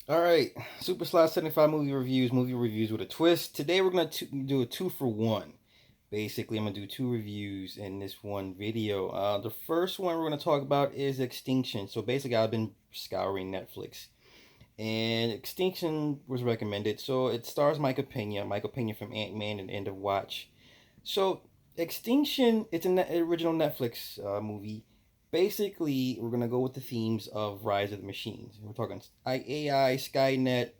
All right, Super Slot 75 movie reviews with a twist. Today we're going to do a two for one. Basically, I'm going to do two reviews in this one video. The first one we're going to talk about is Extinction. So basically, I've been scouring Netflix, and Extinction was recommended. So it stars Michael Pena from Ant-Man and End of Watch. So, Extinction, it's an original Netflix movie. Basically, we're gonna go with the themes of Rise of the Machines. We're talking AI, Skynet,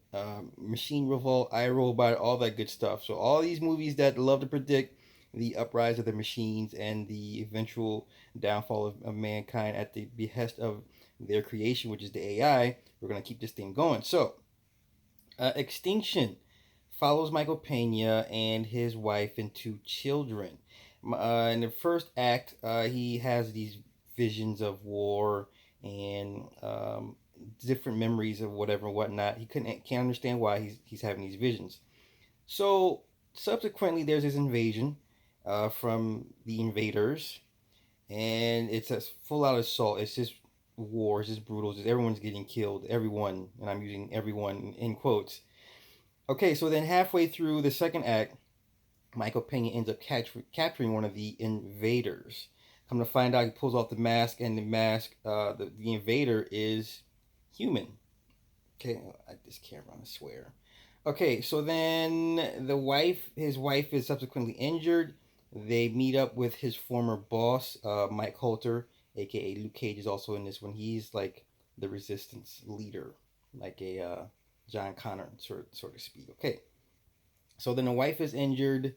Machine Revolt, iRobot, all that good stuff. So all these movies that love to predict the uprise of the machines and the eventual downfall of mankind at the behest of their creation, which is the AI. We're gonna keep this thing going. So, Extinction follows Michael Pena and his wife and two children. In the first act, he has these visions of war and different memories of whatever and whatnot. He can't understand why he's having these visions. So subsequently, there's this invasion from the invaders, and it's a full out assault. It's just war. It's just brutal. It's just everyone's getting killed. Everyone, and I'm using everyone in quotes. Okay, so then halfway through the second act, Michael Pena ends up capturing one of the invaders. Come to find out, he pulls off the mask, and the invader is human. Okay, this camera, I swear. Okay, so then his wife is subsequently injured. They meet up with his former boss, Mike Holter, aka Luke Cage, is also in this one. He's like the resistance leader, like a John Connor, sort of speak. Okay, so then the wife is injured.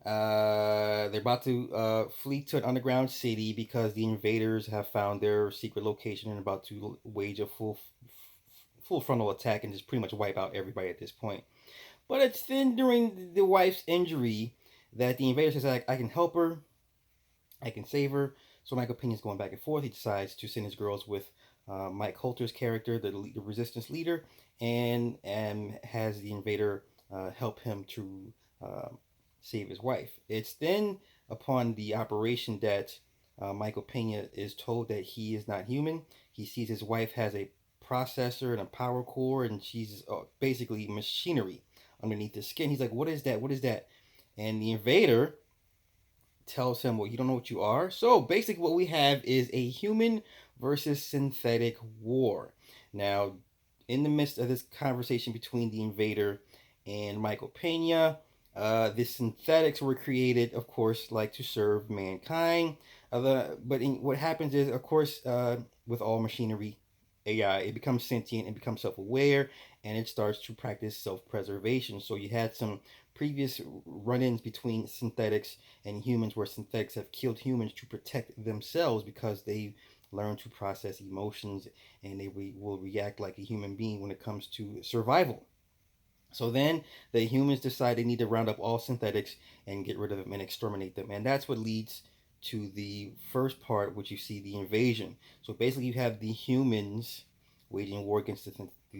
They're about to flee to an underground city because the invaders have found their secret location and about to wage a full frontal attack and just pretty much wipe out everybody at this point. But it's then during the wife's injury that the invader says, I can help her, I can save her. So Michael Pena's going back and forth. He decides to send his girls with Mike Holter's character, the resistance leader, and has the invader help him to uh, save his wife. It's then upon the operation that Michael Pena is told that he is not human. He sees his wife has a processor and a power core, and she's basically machinery underneath the skin. He's like, "What is that? What is that?" And the invader tells him, "Well, you don't know what you are." So basically, what we have is a human versus synthetic war. Now, in the midst of this conversation between the invader and Michael Pena, the synthetics were created, of course, like to serve mankind. What happens is, of course, with all machinery, AI, it becomes sentient, it becomes self-aware, and it starts to practice self-preservation. So you had some previous run-ins between synthetics and humans where synthetics have killed humans to protect themselves because they learn to process emotions and will react like a human being when it comes to survival. So then the humans decide they need to round up all synthetics and get rid of them and exterminate them. And that's what leads to the first part, which you see the invasion. So basically, you have the humans waging war against the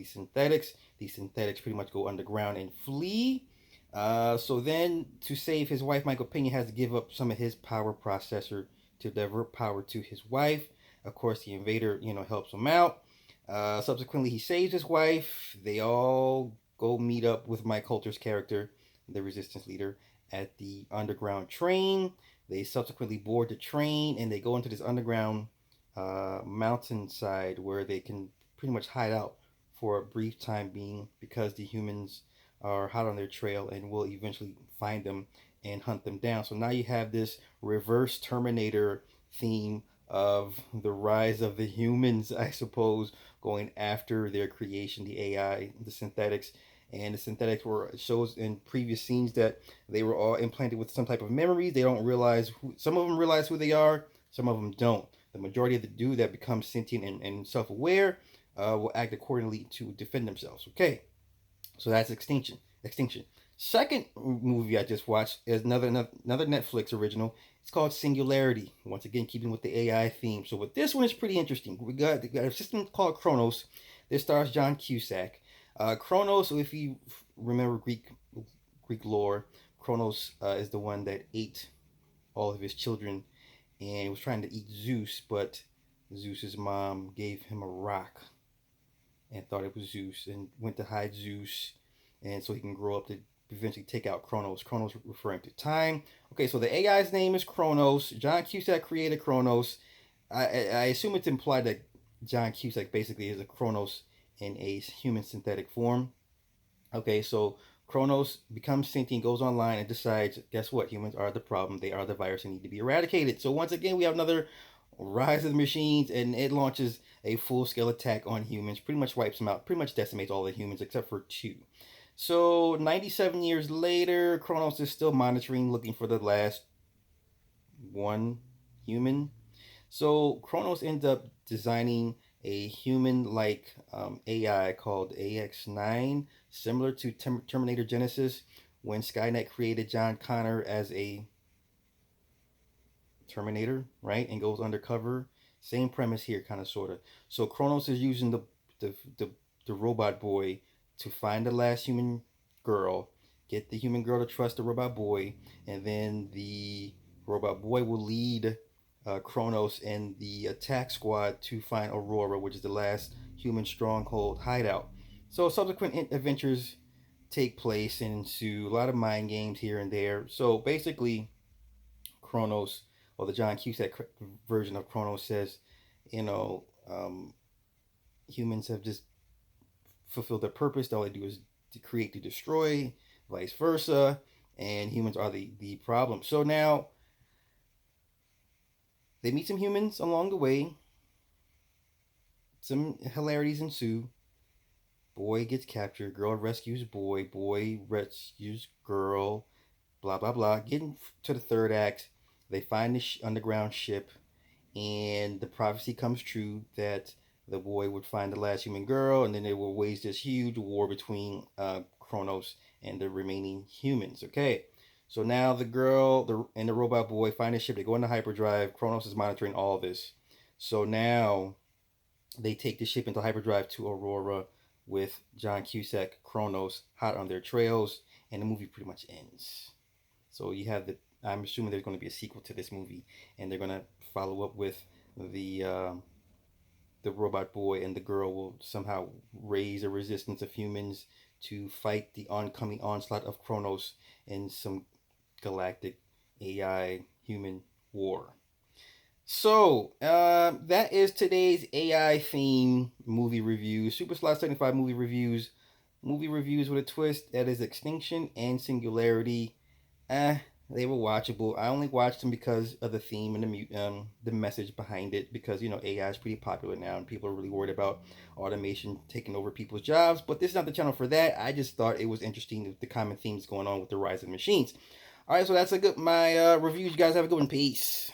synthetics. These synthetics pretty much go underground and flee. So then, to save his wife, Michael Pena has to give up some of his power processor to divert power to his wife. Of course, the invader, helps him out. Subsequently, he saves his wife. They all go meet up with Mike Coulter's character, the resistance leader, at the underground train. They subsequently board the train and they go into this underground mountainside where they can pretty much hide out for a brief time being because the humans are hot on their trail and will eventually find them and hunt them down. So now you have this reverse Terminator theme of the rise of the humans, I suppose, going after their creation, the AI, the synthetics. And the synthetics were shows in previous scenes that they were all implanted with some type of memories. They don't realize some of them realize who they are, some of them don't. The majority of the do that become sentient and self-aware will act accordingly to defend themselves. Okay, so that's Extinction. Extinction. Second movie I just watched is another Netflix original. It's called Singularity. Once again, keeping with the AI theme. So with this one, it's pretty interesting. We got a system called Kronos. This stars John Cusack. Kronos, if you remember Greek lore, Kronos is the one that ate all of his children and was trying to eat Zeus, but Zeus's mom gave him a rock and thought it was Zeus and went to hide Zeus, and so he can grow up to eventually take out Kronos. Kronos referring to time. Okay, so the AI's name is Kronos. John Cusack created Kronos. I assume it's implied that John Cusack basically is a Kronos in a human synthetic form. Okay, so Kronos becomes sentient, goes online, and decides, guess what? Humans are the problem. They are the virus and need to be eradicated. So once again, we have another rise of the machines, and it launches a full-scale attack on humans. Pretty much wipes them out. Pretty much decimates all the humans except for two. So 97 years later, Kronos is still monitoring, looking for the last one human. So Kronos ends up designing a human-like AI called AX9, similar to Terminator Genesis, when Skynet created John Connor as a Terminator, right, and goes undercover. Same premise here, kind of, sort of. So Kronos is using the, the the robot boy to find the last human girl, get the human girl to trust the robot boy, and then the robot boy will lead Kronos and the attack squad to find Aurora, which is the last human stronghold hideout. So subsequent adventures take place and ensue. A lot of mind games here and there. So basically, Kronos, or the John Cusack version of Kronos, says, you know, humans have just fulfilled their purpose. All they do is to create to destroy, vice versa, and humans are the problem. So now they meet some humans along the way. Some hilarities ensue. Boy gets captured. Girl rescues boy. Boy rescues girl. Blah blah blah. Getting to the third act, they find the underground ship, and the prophecy comes true that the boy would find the last human girl, and then they will wage this huge war between Kronos and the remaining humans. Okay, so now the girl and the robot boy find a ship. They go into hyperdrive. Kronos is monitoring all this. So now they take the ship into hyperdrive to Aurora with John Cusack, Kronos, hot on their trails, and the movie pretty much ends. So you have the. I'm assuming there's going to be a sequel to this movie, and they're going to follow up with the uh, the robot boy and the girl will somehow raise a resistance of humans to fight the oncoming onslaught of Kronos in some galactic AI human war. So that is today's AI theme movie review. Super Slot 75 movie reviews. Movie reviews with a twist. That is Extinction and Singularity. They were watchable. I only watched them because of the theme and the message behind it. Because AI is pretty popular now, and people are really worried about automation taking over people's jobs. But this is not the channel for that. I just thought it was interesting the common themes going on with the rise of machines. All right, so that's a good my reviews. You guys have a good one. Peace.